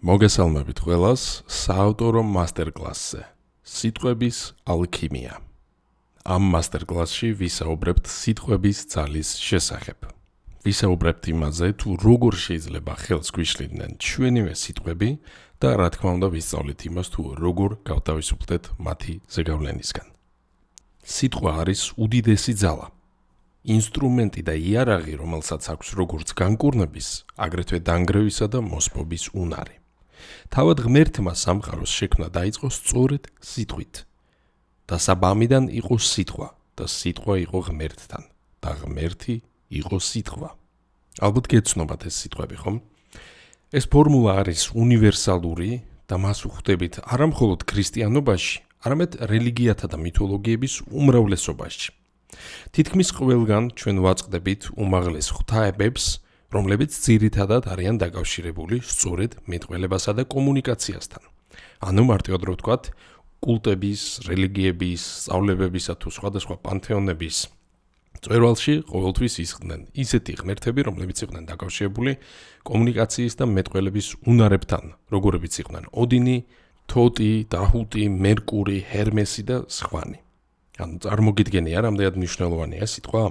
მოგესალმებით ყველას საავტორო მასტერკლასზე სიტყვების ალქიმია. ამ მასტერკლასში ვისაუბრებთ სიტყვების ძალის შესახებ. ვისაუბრებთ იმაზე, თუ როგორ შეიძლება ხელს გვიშლიდნენ ჩვენივე სიტყვები და რა თქმა უნდა ვისწავლით იმას, თუ როგორ გავთავისუფლდეთ მათი ზეგავლენისგან. სიტყვა არის უდიდესი ძალა. ინსტრუმენტი და იარაღი, რომელსაც აქვს როგორც განკურნების, აგრეთვე დანგრევისა და მოსპობის უნარი. თავად ღმერთმა სამყაროს შექმნა დაიწყო სწორედ სიტყვით. და საბამიდან იყო სიტყვა და სიტყვა იყო ღმერთთან და ღმერთი იყო სიტყვა. ალბათ გეცნობათ ეს სიტყვები, ხომ? ეს ფორმულა არის უნივერსალური და მას ვხვდებით არა მხოლოდ ქრისტიანობაში, არამედ რელიგიათა და მითოლოგიების უმრავლესობაში. თითქმის ყველგან ჩვენ ვაწყდებით უმაღლეს ღვთაებებს, რომლებიც ძირითადად არიან დაკავშირებული სწორედ მეტყველებასა და კომუნიკაციასთან. ანუ მარტივად რო ვთქვათ, კულტების, რელიგიების, სწავლებებისა თუ სხვადასხვა პანთეონების წვერვალში ყოველთვის ისხდნენ ისეთი ღმერთები, რომლებიც იყვნენ დაკავშირებული კომუნიკაციის და მეტყველების უნარებთან, როგორებიც იყვნენ ოდინი, თოტი, დაჰუტი, მერკური, ჰერმესი და სხვანი. ანუ წარმოგიდგენია, რამდენად მნიშვნელოვანია სიტყვა?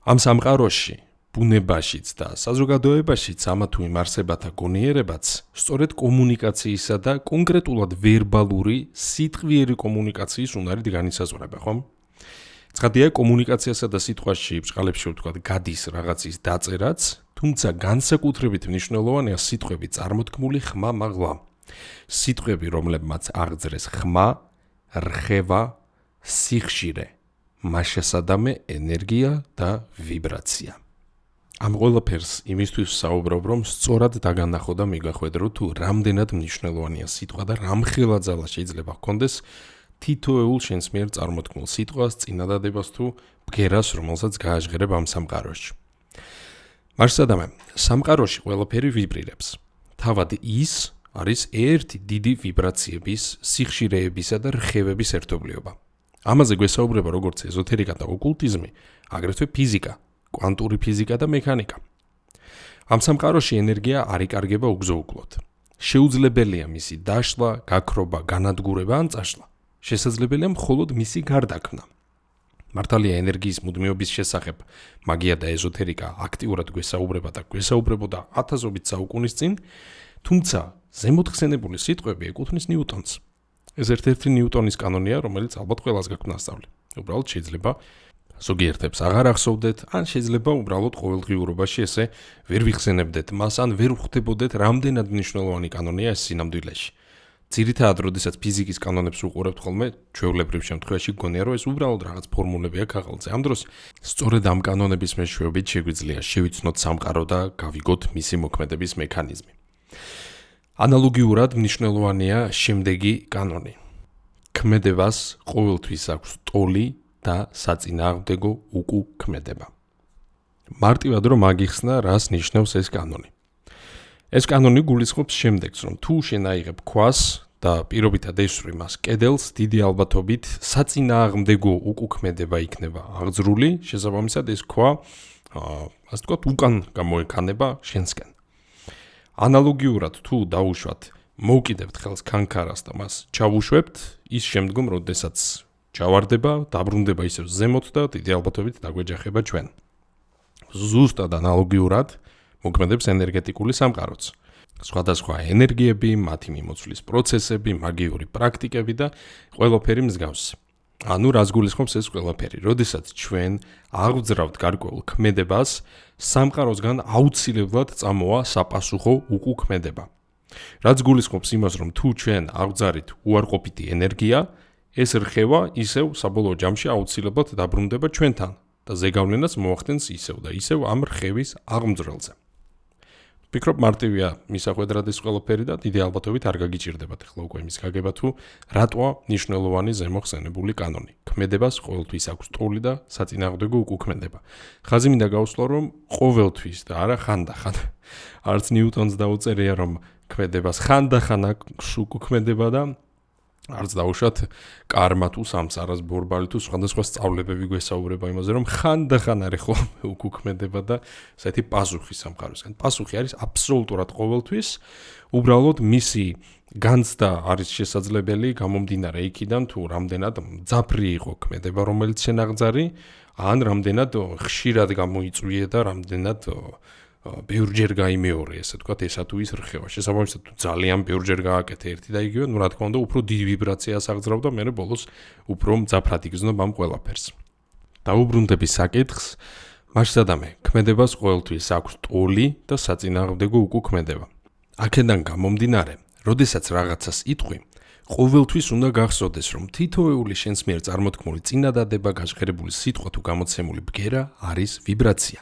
ამ სამყაროში, ბუნებაშიც და საზოგადოებაშიც ამა თუ იმ არსებათა გონიერებაც სწორედ კომუნიკაციისა და კონკრეტულად ვერბალური, სიტყვიერი კომუნიკაციის უნარით განისაზღვრება, ხომ? ცხადია, კომუნიკაციასა და სიტყვაში ბრწყალებში ვთქვათ, გადის რაღაცის დაწერაც, თუმცა განსაკუთრებით მნიშვნელოვანია სიტყვები წარმოთქმული ხმა-მაღლა. სიტყვები, რომლებმაც აღძრეს ხმა, რხევა, სიხშირე, მაშასადამე ენერგია და ვიბრაცია. ამ ყველაფერს იმისთვის საუბრობ, რომ სწორად დაგანახო და მიგახვედრო, თუ რამდენად მნიშვნელოვანია სიტყვა და რამხელა ძალა შეიძლება ჰქონდეს თითოეულ შენს მიერ წარმოთქმულ სიტყვას, წინადადებას თუ ბგერას, რომელსაც გააჟღერებ ამ სამყაროში. მაშასადამე, სამყაროში ყველაფერი ვიბრირებს. თავად ის არის ერთი დიდი ვიბრაციების, სიხშირეებისა და რხევების ერთობლიობა. ამაზე გვესაუბრება როგორც ეზოთერიკა და ოკულტიზმი, აგრეთვე ფიზიკა, კვანტური ფიზიკა და მექანიკა. ამ სამყაროში ენერგია არ იკარგება უგზო-უკლოდ. შეუძლებელია მისი დაშლა, გაქრობა, განადგურება ან წაშლა. შესაძლებელია მხოლოდ მისი გარდაქმნა. მართალია ენერგიის მუდმივობის შესახებ მაგია და ეზოთერიკა აქტიურად გვესაუბრება და გვესაუბრებოდა ათასობით საუკუნის წინ, თუმცა ზემოთხსენებული სიტყვები ეკუთვნის ნიუტონს. ეს ერთ-ერთი ნიუტონის კანონია, რომელიც ალბათ ყველას გაქვთ ნასწავლი. უბრალოდ შეიძლება ზოგიერთებს აღარ ახსოვდეთ, ან შეიძლება უბრალოდ ყოველდღიურობაში ესე ვერ ვიხსენებდეთ მას, ან ვერ ვხვდებოდეთ, რამდენად მნიშვნელოვანი კანონია ეს სინამდვილეში. ძირითადად, როდესაც ფიზიკის კანონებს უყურებთ ხოლმე, ჩვეულებრივ შემთხვევაში გგონია, რომ ეს უბრალოდ რაღაც ფორმულებია ქაღალდზე. ამ დროს სწორედ ამ კანონების მეშვეობით შეგვიძლია შევიცნოთ სამყარო და გავიგოთ მისი მოქმედების მექანიზმი. ანალოგიურად მნიშვნელოვანია შემდეგი კანონი. ქმედებას ყოველთვის აქვს ტოლი და საწინააღმდეგო უკუქმედება. მარტივად რომ აგიხსნა, რას ნიშნავს ეს კანონი. ეს კანონი გულისხმობს შემდეგს, რომ თუ შენ აიღებ ქვას და პირობითად ესვრი მას კედელს, დიდი ალბათობით საწინააღმდეგო უკუქმედება იქნება აღძრული, შესაბამისად ეს ქვა, ასე ვთქვათ, უკან გამოექანება შენსკენ. ანალოგიურად თუ დავუშვათ, მოვკიდებთ ხელს ქანქარას და მას ჩავუშვებთ, ის შემდგომ, როდესაც ჩავარდება, დაბრუნდება ისევ ზემოთ და დიდი ალბათობით დაგვეჯახება ჩვენ. ზუსტად ანალოგიურად მოქმედებს ენერგეტიკული სამყაროც. სხვადასხვა ენერგიები, მათი მიმოცვლის პროცესები, მაგიური პრაქტიკები და ყველაფერი მსგავსი. ანუ რას გულისხმობს ეს ყველაფერი? როდესაც ჩვენ აღვძრავთ გარკვეულ ქმედებას, სამყაროსგან აუცილებლად წამოვა საპასუხო უკუქმედება. რაც გულისხმობს იმას, რომ თუ ჩვენ აღვძარით უარყოფითი ენერგია, ეს რხევა ისევ საბოლოო ჯამში აუცილებლად დაბრუნდება ჩვენთან და ზეგავლენას მოახდენს ისევ და ისევ ამ რხევის აღმძვრელზე. ვფიქრობ, მარტივია მისახვედრად ეს ყველაფერი და დიდი ალბათობით არ გაგიჭირდებათ ახლა უკვე იმის გაგება, თუ რატოა მნიშვნელოვანი ზემოხსენებული კანონი. ქმედებას ყოველთვის აქვს ტოლი და საწინააღმდეგო უკუქმედება. ხაზი მინდა გავუსვა, რომ ყოველთვის და არა ხანდახან. არც ნიუტონს დაუწერია, რომ ქმედებას ხანდახან აქვს უკუქმედება და არც დაუშვათ კარმა თუ სამსარას ბორბალი თუ სხვადასხვა სწავლებები გვესაუბრება იმაზე, რომ ხანდახან არის ხოლმე უკუქმედება და ესეთი პასუხი სამყაროსგან. პასუხი არის აბსოლუტურად ყოველთვის, უბრალოდ მისი განცდა არის შესაძლებელი გამომდინარე იქიდან, თუ რამდენად მძაფრი იყო ქმედება, რომელიც შენაღძარი, ან რამდენად ხშირად გამოიწვია და რამდენად ბევრჯერ გაიმეორე, ესე ვთქვათ, ესა თუ ის რხევა. შესაბამისად, თუ ძალიან ბევრჯერ გააკეთე ერთი და იგივე, რა თქმა უნდა, უფრო დიდ ვიბრაციას აღძრავ და მე ბოლოს უფრო მძაფრად იგრძნობ ამ ყველაფერს. დაუბრუნდები საკითხს, მაშსადამე, ქმედებას ყოველთვის აქვს ტოლი და საწინააღმდეგო უკუქმედება. აქედან გამომდინარე, როდესაც რაღაცას იტყვი, ყოველთვის უნდა გახსოვდეს, რომ თითოეული შენს მიერ წარმოთქმული წინადადება, გაჟღერებული სიტყვა თუ გამოცემული ბგერა არის ვიბრაცია.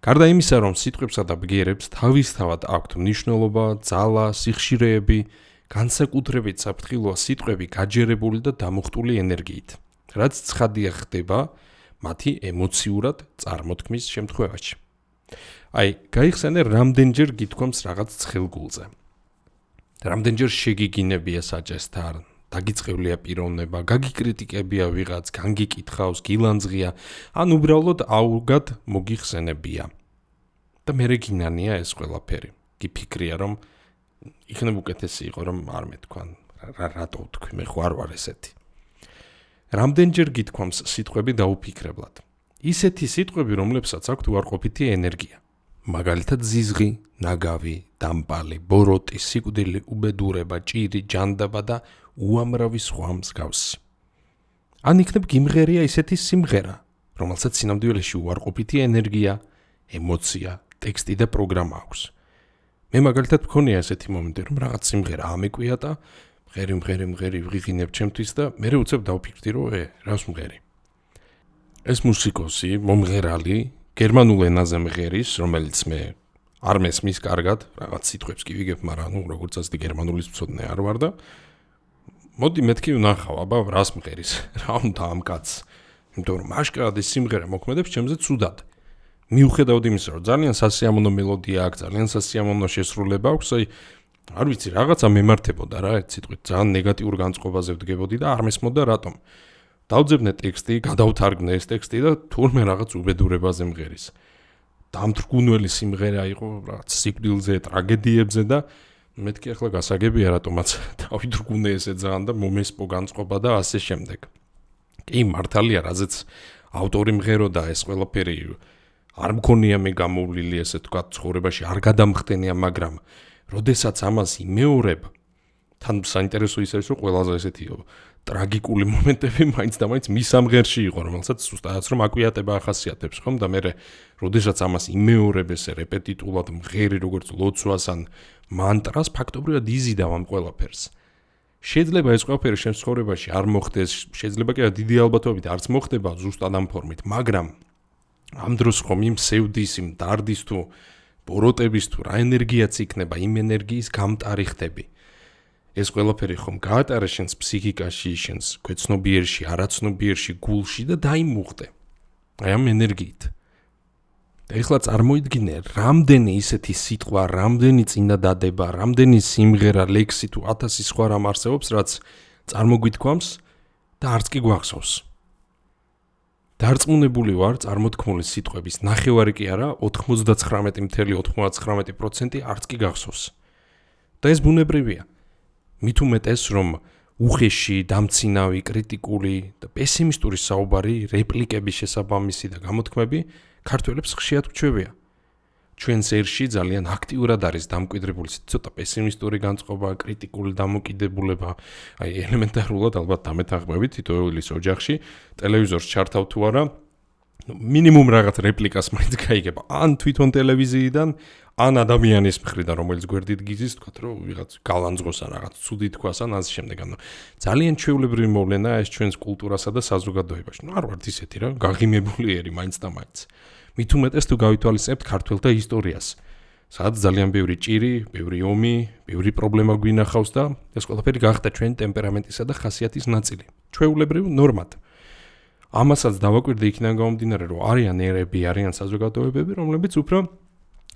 გარდა იმისა, რომ სიტყვებსა და ბგერებს თავისთავად აქვთ მნიშვნელობა, ძალა, სიხშირეები, განსაკუთრებით საფრთხილოა სიტყვები გაჯერებული და დამუხტული ენერგიით, რაც ცხადია ხდება მათი ემოციურად წარმოთქმის შემთხვევაში. აი, გაიხსენე, რამდენჯერ გითქვამს რაღაც ცხელგულზე. რამდენჯერ შეგიგინებია საჭესთან, დაგიწყევლია პიროვნება, გაგიკრიტიკებია ვიღაც, განგიკითხავს, გილანძღია, ან უბრალოდ აუგად მოგიხსენებია. და მერე გინანია ეს ყველაფერი. გიფიქრია, რომ იქნებ უკეთესი იყო, რომ არ მეთქვან, რატო ვთქვი, მე ხო არ ვარ ესეთი. რამდენჯერ გითქვამს სიტყვები დაუფიქრებლად. ისეთი სიტყვები, რომლებსაც აქვთ უარყოფითი ენერგია. მაგალითად ზიზღი, ნაგავი, დამპალი, ბოროტი, სიკვდილი, უბედურება, ჭირი, ჯანდაბა და უამრავი სხვა მსგავსი. ან იქნებ გიმღერია ისეთი სიმღერა, რომელსაც სინამდვილეში უარყოფითი ენერგია, ემოცია, ტექსტი და პროგრამა აქვს. მე მაგალითად მქონია ესეთი მომენტი, რომ რაღაც სიმღერა ამეკვია და მღერი ვღიღინებ ჩემთვის და მე უცებ დავფიქრდი, რომ რას მღერი. ეს მუსიკოსი, მომღერალი, გერმანულ ენაზე მღერის, რომელიც მე არ მესმის კარგად, რაღაც სიტყვებს კი ვიგებ, მაგრამ როგორც ასეთი გერმანულის მცოდნე არ ვარ და მოდი მეთქი ვნახავ, აბა რას მღერის, რა უნდა ამ კაცს. იმიტომ რომ აშკარად ეს სიმღერა მოქმედებს ჩემზე ცუდად. მიუხედავად იმისა, რომ ძალიან სასიამოვნო მელოდია აქვს, ძალიან სასიამოვნო შესრულება აქვს, აი არ ვიცი, რაღაცა მემართებოდა რა, ერთ სიტყვით, ძალიან ნეგატიურ განწყობაზე ვდგებოდი და არ მესმოდა რატომ. დავძებნე ტექსტი, გადავთარგმნე ეს ტექსტი და თურმე რაღაც უბედურებაზე მღერის. დამთრგუნველი სიმღერა იყო რაღაც სიკვდილზე, ტრაგედიებზე და მეთქი ახლა გასაგებია რატომაც დავითრგუნე ესე ძალიან და მომესპო განწყობა და ასე შემდეგ. კი, მართალია, რაზეც ავტორი მღეროდა ეს ყველაფერი არ მქონია მე გამოვლილი ესე თქვა ცხოვრებაში არ გადამხდენია, მაგრამ როდესაც ამას იმეორებ, თან საინტერესო ის არის, რომ ყველაზე ესეთი ტრაგიკული მომენტები მაინც და მაინც მის ამღერში იყო, რომელსაც ზუსტადაც რომ აკვიატება ახასიათებს, ხომ? და მე როდესაც ამას იმეორებ ესე რეპეტიტულად მღერი როგორც ლოცვას ან მანტრას, ფაქტობრივად იზიდავ ამ ყველაფერს. შეიძლება ეს ყველაფერი შენ ცხოვრებაში არ მოხდეს, შეიძლება კი დიდი ალბათობით არც მოხდება ზუსტად ამ ფორმით, მაგრამ ამ დროს ხომ იმ სევდის, იმ დარდის თუ ბოროტების თუ რა ენერგიაც იქნება, იმ ენერგიის გამტარი ხდები. ეს ყველაფერი ხომ გაატარა შენს ფსიქიკაში, შენს ქვეცნობიერში, არაცნობიერში, გულში და დაიმუხტე. აი ამ ენერგიით. და ეხლა წარმოიდგინე, რამდენი ისეთი სიტყვა, რამდენი წინადადება, რამდენი სიმღერა, ლექსი თუ 1000 სხვა რამ არსებობს, რაც წარმოგვითქვამს და არც კი გვახსოვს. დარწმუნებული ვარ, წარმოთქმული სიტყვების ნახევარი კი არა, 99.99% არც კი გახსოვს. და ეს ბუნებრივია. მით უმეტეს, რომ უხეში, დამცინავი, კრიტიკული და პესიმისტური საუბარი, რეპლიკების შესაბამისი და გამოთქმები ქართველებს ხშირად გვჩვევია. ჩვენს ერში ძალიან აქტიურად არის დამკვიდრებული ცოტა პესიმისტური განწყობა, კრიტიკული დამოკიდებულება, აი ელემენტარულად ალბათ დამეთანხმებით თითოეულის ოჯახში, ტელევიზორს ჩართავ თუ არა, მინიმუმ რაღაც რეპლიკას მაინც გაიგება, ან თვითონ ტელევიზიიდან, ან ადამიანის მხრიდან, რომელიც გვერდით გიზის, თქვათ, რომ ვიღაც გალანძღოს ან რაღაც ცუდი თქვას ან ასე შემდეგ. ანუ ძალიან ჩვეულებრივი მოვლენაა ეს ჩვენს კულტურასა და საზოგადოებაში. არ ვართ ისეთი რა, გაღიმებული ერი მაინც და მაინც. მით უმეტეს თუ გავითვალისწინებთ ქართველთა ისტორიას, სადაც ძალიან ბევრი ჭირი, ბევრი ომი, ბევრი პრობლემა გვინახავს და ეს ყველაფერი გახდა ჩვენი ტემპერამენტისა და ხასიათის ნაწილი. ჩვეულებრივ ნორმად. ამასაც დავაკვირდი იქიდან გამომდინარე, რომ არიან ერები, არიან საზოგადოებები, რომლებიც უფრო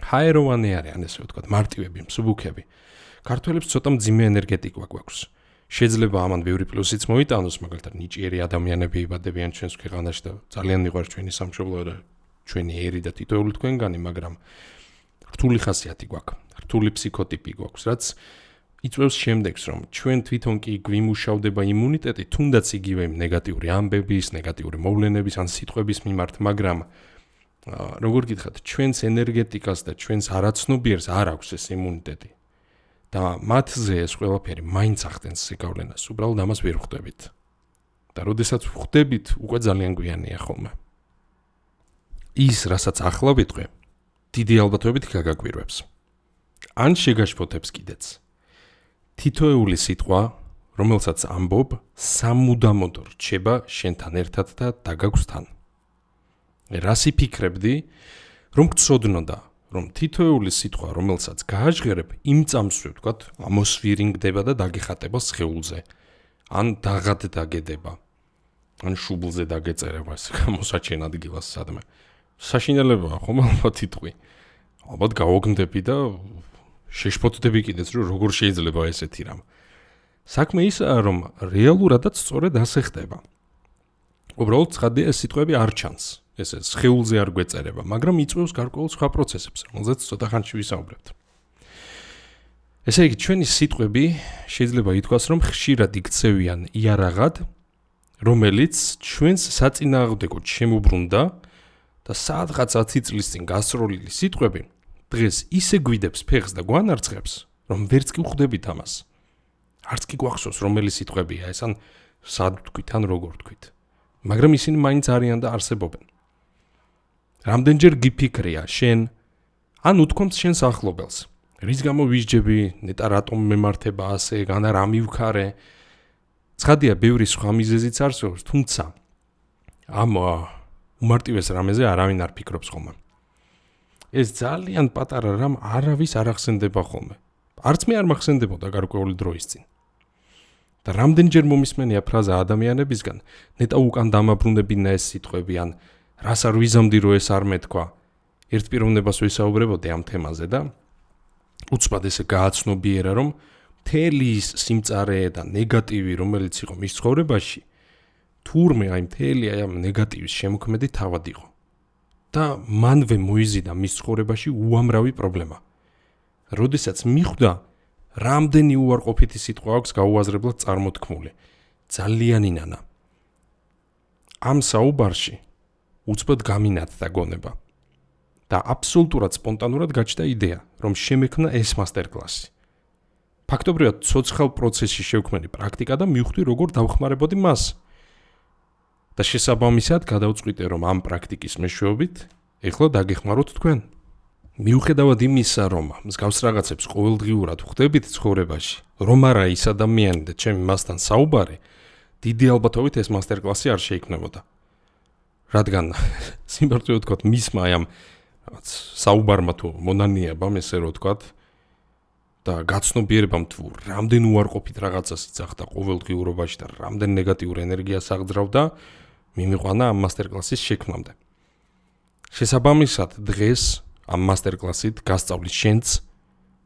ჰაეროვანი არიან, ესე ვთქვათ, მარტივები, მსუბუქები. ქართველებს ცოტა მძიმე ენერგეტიკა გვაქვს. შეიძლება ამან ბევრი პლუსიც მოიტანოს, მაგალითად ნიჭიერი ადამიანები იბადებიან ჩვენს ქვეყანაში და ძალიან მიყვარს ჩვენი სამშობლო და ჩვენი ერი და თითოეული თქვენგანი, მაგრამ რთული ხასიათი გვაქვს, რთული ფსიქოტიპი გვაქვს, რაც იწვევს შემდეგს, რომ ჩვენ თვითონ კი გვიმუშავდება იმუნიტეტი, თუნდაც იგივე ნეგატიური ამბების, ნეგატიური მოვლენების ან სიტყვების მიმართ, მაგრამ როგორ გითხრათ, ჩვენს ენერგეტიკას და ჩვენს არაცნობიერს არ აქვს ეს იმუნიტეტი. და მათზე ეს ყველაფერი მაინც ახდენს ზეგავლენას, უბრალოდ ამას ვერ ხვდებით. და როდესაც ხვდებით, უკვე ძალიან გვიანია ხოლმე. ის, რასაც ახლა ვიტყვი, დიდი ალბათობით გაგაკვირვებს. ან შეგაშფოთებს კიდეც. თითოეული სიტყვა, რომელსაც ამბობ, სამუდამოდ რჩება შენთან ერთად და დაგაქვს თან. რას იფიქრებდი, რომ გწოდნოდა, რომ თითოეული სიტყვა, რომელსაც გააჟღერებ, იმ წამსვე, ვთქვათ, ამოსვირინგდება და დაგეხატება სხეულზე, ან დაღად დაგედება, ან შუბლზე დაგეწერება, ეს გამოსაჩენ ადგილას სადმე. საშინელებაა, ხომ ალბათ იტყვი. ალბათ გავოგნდები და შეშფოთდები კიდეც, რომ როგორ შეიძლება ესეთი რამ. საქმე ისაა, რომ რეალურადაც სწორედ ასე ხდება. უბრალოდ ცხადია, ეს სიტყვები არ ჩანს. ესე სხეულზე არ გვეწერება, მაგრამ იწვევს გარკვეულ სხვა პროცესებს, რომელზეც ცოტა ხანში ვისაუბრებთ. ესე იგი, ჩვენი სიტყვები შეიძლება ითქვას, რომ ხშირად იქცევიან იარაღად, რომელიც ჩვენს საწინააღმდეგოდ შემოbrunდა და სადღაც 10 წლის წინ გასროლილი სიტყვები დღეს ისე გვიდებს ფეხს და გვანარცხებს, რომ ვერც კი ვხვდებით ამას. არც კი გვახსოვს, რომელი სიტყვებია ეს, ან სად ვთქვით, ან როგორ ვთქვით. მაგრამ ისინი მაინც არიან და არსებობენ. რამდენჯერ გიფიქრია შენ, ან უთქვამს შენს ახლობელს, რის გამო ვისჯები, ნეტა რატომ მემართება ასე, განა რა მივქარე. ცხადია, ბევრი სხვა მიზეზიც არსებობს, თუმცა ამ უმარტივეს რამეზე არავინ არ ფიქრობს ხოლმე. ეს ძალიან პატარა რამ არავის არ ახსენდება ხოლმე. არც მე არ მახსენდებოდა გარკვეული დროის წინ. და რამდენჯერ მომისმენია ფრაზა ადამიანებისგან, ნეტა უკან დამაბრუნებინა ეს სიტყვები, ან რას არ ვიზამდი, რომ ეს არ მეთქვა. ერთ პიროვნებას ვისაუბრებოდი ამ თემაზე და უცბად ესე გააცნობიერა, რომ მთელი ის სიმწარე და ნეგატივი, რომელიც იყო მის ცხოვრებაში, თურმე აი მთელი ამ ნეგატივის შემოქმედი თავად იყო. და მანვე მოიზიდა მის ცხოვრებაში უამრავი პრობლემა. როდესაც მიხვდა, რამდენი უარყოფითი სიტყვა აქვს გაუაზრებლად წარმოთქმული. ძალიან ინანა. ამ საუბარში უცბად გამინათდა გონება. და აბსოლუტურად სპონტანურად გაჩნდა იდეა, რომ შემექმნა ეს მასტერკლასი. ფაქტობრივად ცოცხალ პროცესში შევქმნი პრაქტიკა და მივხვდი, როგორ დავხმარებოდი მას. და შესაბამისად გადავწყვიტე, რომ ამ პრაქტიკის მეშვეობით ეხლა დაგეხმაროთ თქვენ. მიუხედავად იმისა, რომ მსგავს რაღაცებს ყოველდღიურად ვხვდებით ცხოვრებაში, რომ არა ის ადამიანი და ჩემი მასთან საუბარი, დიდი ალბათობით ეს მასტერკლასი არ შეიქმნებოდა. რადგან სიმართლე ვთქვათ, მისმა ამ საუბარმა თუ მონანიებამ, ესე რომ ვთქვათ, და გაცნობიერებამ თუ რამდენ უარყოფით რაღაცას იცახდა ყოველდღიურობაში და რამდენ ნეგატიურ ენერგიას აღძრავდა, მიმიყვანა ამ მასტერკლასის შექმნამდე. შესაბამისად, დღეს ამ მასტერკლასით გასწავლი შენც,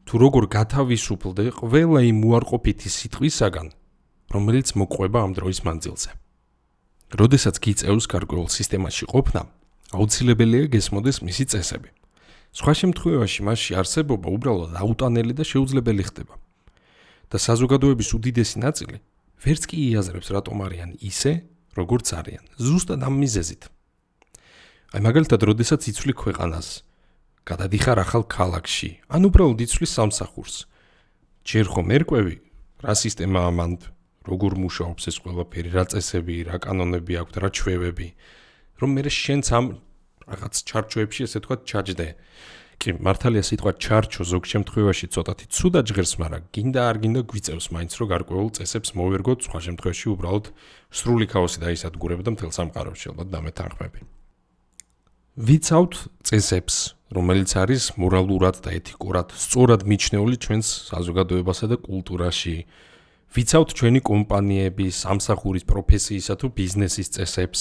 თუ როგორ გათავისუფლდე ყველა იმ უარყოფითი სიტყვისაგან, რომელიც მოყვება ამ დროის მანძილზე. როდესაც გიწევს გარკვეულ სისტემაში ყოფნა, აუცილებელია გესმოდეს მისი წესები. სხვა შემთხვევაში მასში არსებობა უბრალოდ აუტანელი და შეუძლებელი ხდება. და საზოგადოების უდიდესი ნაწილი ვერც კი იაზრებს, რატომ არიან ისე, როგორც არიან, ზუსტად ამ მიზეზით. აი მაგალითად, როდესაც იცვლი ქვეყანას, გადადიხარ ახალ ქალაქში, ან უბრალოდ იცვლი სამსახურს. ჯერ ხომ ერკვევი, რა სისტემაა მან, როგორ მუშაობს ეს ყველაფერი, რა წესები, რა კანონები აქვს, რა ჩვევები, რომ მე შენც ამ რაღაც ჩარჩოებში, ესე თქვა, ჩაჯდე. კი, მართალია სიტყვა ჩარჩო ზოგ შემთხვევაში ცოტათი ცუდად ჟღერს, მაგრამ გინდა არ გინდა გვიწევს მაინც, რომ გარკვეულ წესებს მოვერგოთ, სხვა შემთხვევაში უბრალოდ სრული ქაოსი დაისადგურებდა მთელ სამყაროში, ალბათ დამეთანხმები. ვიცავთ წესებს, რომელიც არის მორალურად და ეთიკურად სწორად მიჩნეული ჩვენს საზოგადოებასა და კულტურაში. ვიცავთ ჩვენი კომპანიების, სამსახურის, პროფესიისა თუ ბიზნესის წესებს.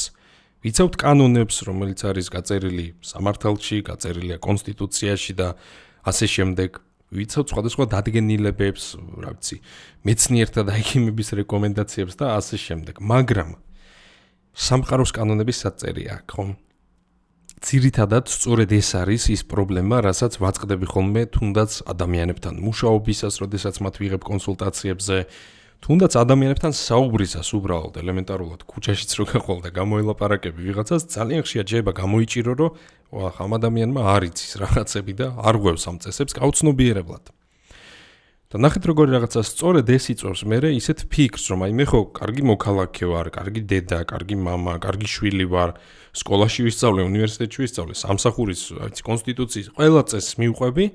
ვიცავთ კანონებს, რომელიც არის გაწერილი სამართალში, გაწერილია კონსტიტუციაში და ასე შემდეგ. ვიცავთ სხვადასხვა დადგენილებებს, რა ვიცი, მეცნიერთა და ექიმების რეკომენდაციებს და ასე შემდეგ. მაგრამ სამყაროს კანონების საწერია აქ, ხო? ძირითადად სწორედ ეს არის ის პრობლემა, რასაც ვაწყდები ხოლმე თუნდაც ადამიანებთან მუშაობისას, როდესაც მათ ვიღებ კონსულტაციებზე, თუნდაც ადამიანებთან საუბრისას უბრალოდ ელემენტარულად ქუჩაშიც რო გაყოლ და გამოელაპარაკები ვიღაცას, ძალიან ხშირად შეიძლება გამოიჭირო, რომ ამ ადამიანმა არ იცის რაღაცები და არ ღვევს ამ წესებს გაუცნობიერებლად. და ნახეთ როგორი რაღაცა სწორედ ეს იწვევს მერე ისეთ ფიქრს, რომ აი მე ხო კარგი მოქალაქე ვარ, კარგი დედა, კარგი მამა, კარგი შვილი ვარ, სკოლაში ვისწავლე, უნივერსიტეტში ვისწავლე, სამსახურის, ვიცი, კონსტიტუციის ყველა წესს მივყვები,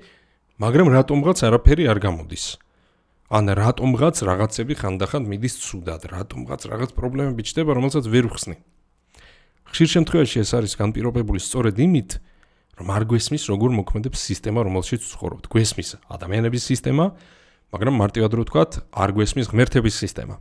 მაგრამ რატომღაც არაფერი არ გამოდის. ან რატომღაც რაღაცები ხანდახან მიდის ცუდად, რატომღაც რაღაც პრობლემები ჩდება, რომელსაც ვერ ვხსნი. ხშირ შემთხვევაში ეს არის განპირობებული სწორედ იმით, რომ არ გვესმის როგორ მოქმედებს სისტემა, რომელშიც ვცხოვრობთ. გვესმის ადამიანების სისტემა, მაგრამ მარტივად რო ვთქვათ, არ გვესმის ღმერთების სისტემა.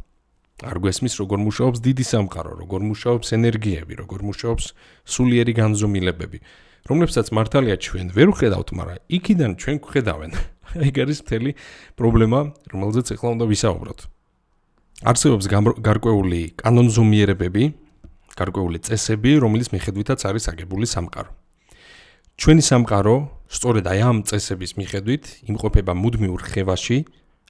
არ გვესმის როგორ მუშაობს დიდი სამყარო, როგორ მუშაობს ენერგიები, როგორ მუშაობს სულიერი განზომილებები, რომლებსაც მართალია ჩვენ ვერ ვხედავთ, მაგრამ იქიდან ჩვენ გვხედავენ. ეგ არის მთელი პრობლემა, რომელზეც ახლა უნდა ვისაუბროთ. არსებობს გარკვეული კანონზომიერებები, გარკვეული წესები, რომლის მიხედვითაც არის აგებული სამყარო. ჩვენი სამყარო, სწორედ აი ამ წესების მიხედვით, იმყოფება მუდმივ რხევაში,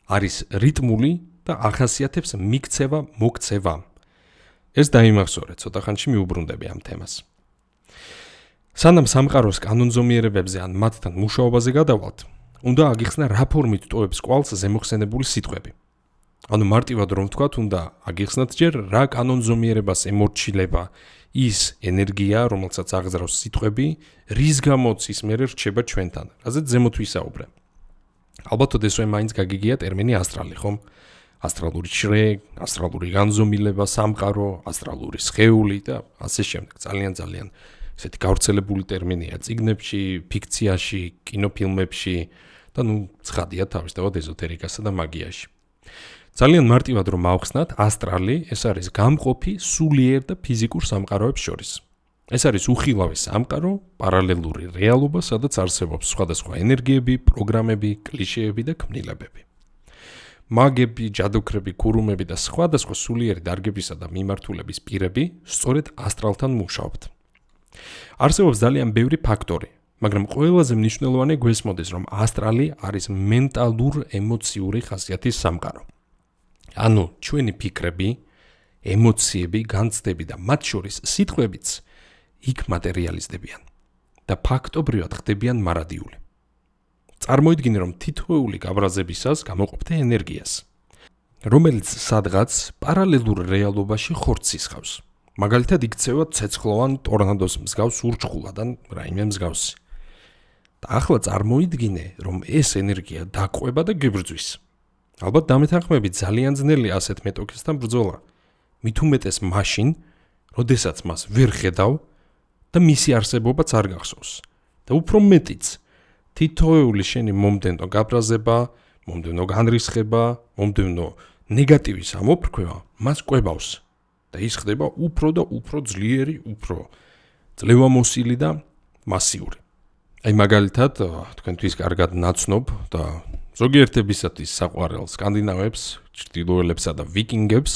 არის რიტმული და ახასიათებს მიქცევა-მოქცევა. ეს დაიმახსოვრეთ, ცოტა ხანში მიუბრუნდები ამ თემას. სანამ სამყაროს კანონზომიერებებზე ან მათთან მუშაობაზე გადავალთ, უნდა აგიხსნა რა ფორმით ტოვებს კვალს ზემოხსენებული სიტყვები. ანუ მარტივად რომ ვთქვათ, უნდა აგიხსნათ ჯერ რა კანონზომიერებას ემორჩილება ის ენერგია, რომელსაც აღძრავს სიტყვები, რის გამოც ის მერე რჩება ჩვენთან, რაზეც ზემოთ ვისაუბრე. ალბათ ოდესვე მაინც გაგიგია ტერმინი ასტრალი, ხომ? ასტრალური შრე, ასტრალური განზომილება, სამყარო, ასტრალური სხეული და ასე შემდეგ. ძალიან ესეთი გავრცელებული ტერმინია წიგნებში, ფიქციაში, კინოფილმებში და ცხადია თავისთავად ეზოთერიკასა და მაგიაში. ძალიან მარტივად რომ ავხსნათ, ასტრალი ეს არის გამყოფი სულიერ და ფიზიკურ სამყაროებს შორის. ეს არის უხილავი სამყარო, პარალელური რეალობა, სადაც არსებობს სხვადასხვა ენერგიები, პროგრამები, კლიშეები და ქმნილებები. მაგები, ჯადოქრები, ქურუმები და სხვადასხვა სულიერი დარგებისა და მიმართულების პირები სწორედ ასტრალთან მუშაობთ. არსებობს ძალიან ბევრი ფაქტორი, მაგრამ ყველაზე მნიშვნელოვანი გვესმოდეს, რომ ასტრალი არის მენტალურ-ემოციური ხასიათის სამყარო. ანუ ჩვენი ფიქრები, ემოციები, განცდები და მათ შორის სიტყვებიც იქ მატერიალიზდებიან და ფაქტობრივად ხდებიან მარადიული. წარმოიდგინე, რომ თითოეული გაბრაზებისას გამოყოფთ ენერგიას, რომელიც სადღაც პარალელურ რეალობაში ხორცს ისხავს. მაგალითად იქცევა ცეცხლოვან ტორნადოს მსგავს ურჩხულად ან რაიმე მსგავსი. და ახლა წარმოიდგინე, რომ ეს ენერგია დაყვება და გებრძვის. ალბათ დამეთანხმები ძალიან ძნელია ასეთ მეტოქესთან ბრძოლა. მით უმეტეს მაშინ, როდესაც მას ვერ ხედავ და მისი არსებობაც არ გახსოვს. და უფრო მეტიც, თითოეული შენი მომდევნო გაბრაზება, მომდევნო განრისხება, მომდევნო ნეგატივის ამოფრქვევა მას კვებავს და ის ხდება უფრო და უფრო ძლიერი, უფრო ძლევამოსილი და მასიური. აი მაგალითად, თქვენთვის კარგად ნაცნობ და ზოგიერთებისათვის საყვარელ სკანდინავებს, ჩრდილოელებსა და ვიკინგებს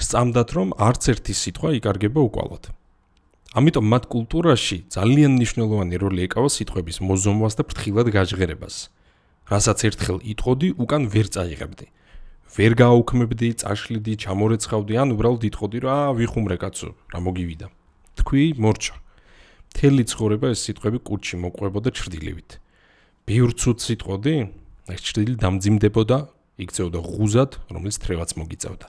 სწამდათ, რომ არც ერთი სიტყვა იკარგება უკვალოდ. ამიტომ მათ კულტურაში ძალიან მნიშვნელოვანი როლი ეკავა სიტყვების მოზომვას და ფრთხილად გაჟღერებას. რასაც ერთხელ იტყოდი, უკან ვერ წაიღებდი. ვერ გააუქმებდი, წაშლიდი, ჩამორეცხავდი, ან უბრალოდ იტყოდი, რა ვიხუმრე კაცო, რა მოგივიდა. თქვი, მორჩა. მთელი ცხოვრება ეს სიტყვები კუჭში მოყვებოდა ჩრდილივით. ბევრ ცუდს სიტყოდი, ეს ჩრდილი დამძიმდებოდა, იქცეოდა ღუზად, რომელიც თრევაც მოგიწევდა.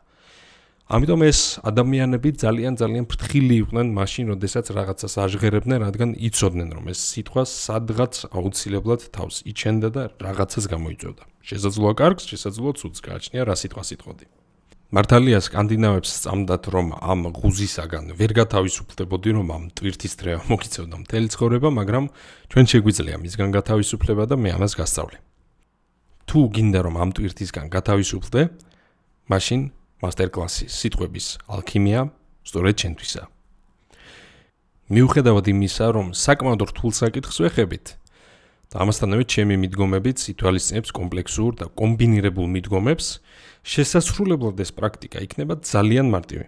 ამიტომ ეს ადამიანები ძალიან ფრთხილი იყვნენ მაშინ, როდესაც რაღაცას აჟღერებდნენ, რადგან იცოდნენ, რომ ეს სიტყვა სადღაც აუცილებლად თავს იჩენდა და რაღაცას გამოიწვევდა. შესაძლოა კარგს, შესაძლოა ცუდს გააჩნია რა სიტყვას იტყოდი. მართალია სკანდინავებს სწამდათ, რომ ამ ღუზისაგან ვერ გათავისუფლებოდი, რომ ამ ტვირთის თრევა მოგიწევდა მთელი ცხოვრება, მაგრამ ჩვენ შეგვიძლია მისგან გათავისუფლება და მე ამას გასწავლე. თუ გინდა რომ ამ ტვირთისგან გათავისუფლდე, მაშინ მასტერკლასი სიტყვების ალქიმია სწორედ ჩვენთვისაა. მიუხედავად იმისა, რომ საკმაოდ რთულ საკითხს ვეხებით, ამასთანავე ჩემი მიდგომებიც ითვალისწინებს კომპლექსურ და კომბინირებულ მიდგომებს, შესასრულებლად ეს პრაქტიკა იქნება ძალიან მარტივი.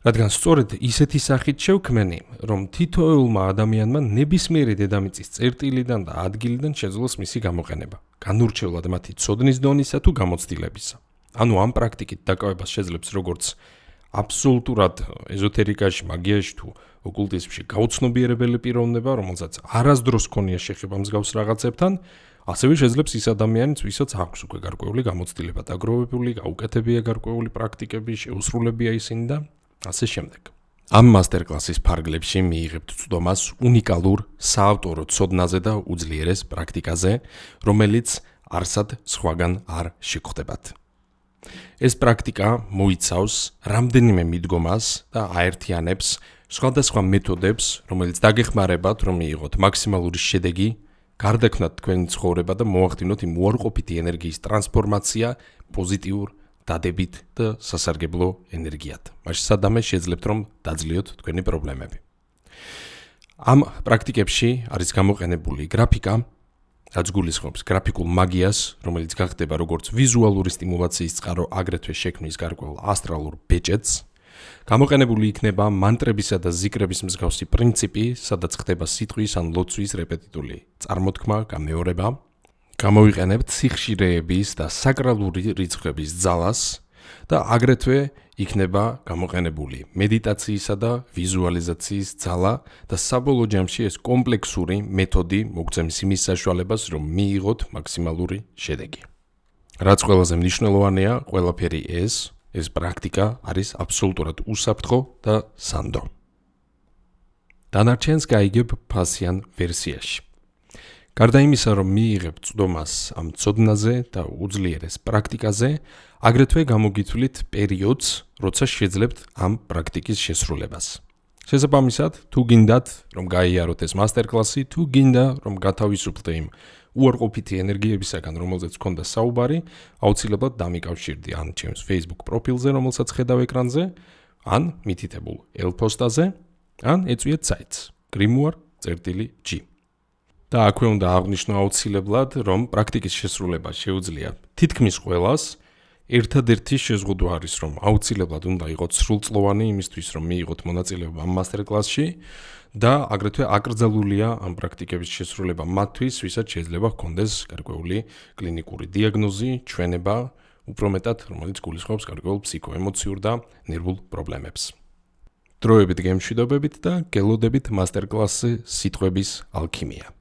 რადგან სწორედ ისეთი სახით შევქმენი, რომ თითოეულმა ადამიანმა ნებისმიერი დედამიწის წერტილიდან და ადგილიდან შეძლოს მისი გამოყენება, განურჩევლად მათი ცოდნის დონისა თუ გამოცდილებისა. ანუ ამ პრაქტიკით დაკავებას შეძლებს როგორც აბსოლუტურად ეზოთერიკაში, მაგიაში თუ ოკულტიზმში გაუცნობიერებელი პიროვნება, რომელსაც არასდროს ჰქონია შეხება მსგავს რაღაცებთან, ასევე შეძლებს ის ადამიანიც, ვისაც აქვს უკვე გარკვეული გამოცდილება დაგროვებული, გაუკეთებია გარკვეული პრაქტიკები, შეუსრულებია ისინი და ასე შემდეგ. ამ მასტერკლასის ფარგლებში მიიღებთ წვდომას უნიკალურ საავტორო ცოდნაზე და უძლიერეს პრაქტიკაზე, რომელიც არსად სხვაგან არ შეგხვდებათ. ეს პრაქტიკა მოიცავს რამდენიმე მიდგომას და აერთიანებს სხვადასხვა მეთოდებს, რომელიც დაგეხმარებათ, რომ მიიღოთ მაქსიმალური შედეგი, გარდაქმნათ თქვენი ცხოვრება და მოახდინოთ იმ უარყოფითი ენერგიის ტრანსფორმაცია პოზიტიურ დადებით და სასარგებლო ენერგიად. მაშინ სადამე შეძლებთ რომ დაძლიოთ თქვენი პრობლემები. ამ პრაქტიკებში არის გამოყენებული გრაფიკა, რაც გულისხმობს გრაფიკულ მაგიას, რომელიც გახდება როგორც ვიზუალური სტიმულაციის წყარო, აგრეთვე შექმნის გარკვეულ ასტრალურ ბეჭედს. გამოყენებული იქნება მანტრებისა და ზიკრების მსგავსი პრინციპი, სადაც ხდება სიტყვის ან ლოცვის რეპეტიტული წარმოთქმა, გამეორება. გამოვიყენებთ სიხშირეების და საკრალური რიცხვების ძალას და აგრეთვე იქნება გამოყენებული მედიტაციისა და ვიზუალიზაციის ძალა და საბოლოო ჯამში ეს კომპლექსური მეთოდი მოგცემს იმის საშუალებას, რომ მიიღოთ მაქსიმალური შედეგი. რაც ყველაზე მნიშვნელოვანია, ყველაფერი ეს პრაქტიკა არის აბსოლუტურად უსაფრთხო და სანდო. დანარჩენს გაიგებ ფასიან ვერსიაში. გარდა იმისა, რომ მიიღებ წვდომას ამ ცოდნაზე და უძლიერეს პრაქტიკაზე, აგრეთვე გამოგითვლით პერიოდს, როცა შეძლებთ ამ პრაქტიკის შესრულებას. შესაბამისად, თუ გინდათ, რომ გაიაროთ ეს მასტერკლასი, თუ გინდა, რომ გათავისუფლდე იმ უარყოფითი ენერგიებისაგან, რომელზეც გქონდა საუბარი, აუცილებლად დამიკავშირდი ან ჩემს Facebook პროფილზე, რომელსაც ხედავ ეკრანზე, ან მითითებულ ელფოსტაზე, ან ეწვიეთ საიტს grimoire.g. და აქვე უნდა აღვნიშნო აუცილებლად, რომ პრაქტიკის შესრულება შეუძლია თითქმის ყველას. ერთადერთი შეზღუდვა არის, რომ აუცილებლად უნდა იყოთ სრულწლოვანი იმისთვის, რომ მიიღოთ მონაწილეობა ამ მასტერკლასში და აგრეთვე აკრძალულია ამ პრაქტიკების შესრულება მათთვის, ვისაც შეიძლება ჰქონდეს გარკვეული კლინიკური დიაგნოზი, ჩვენება, უფრო მეტად, რომელიც გულისხმობს გარკვეულ ფსიქოემოციურ და ნერვულ პრობლემებს. დროებით გემშვიდობებით და გელოდებით მასტერკლასზე სიტყვების ალქიმია.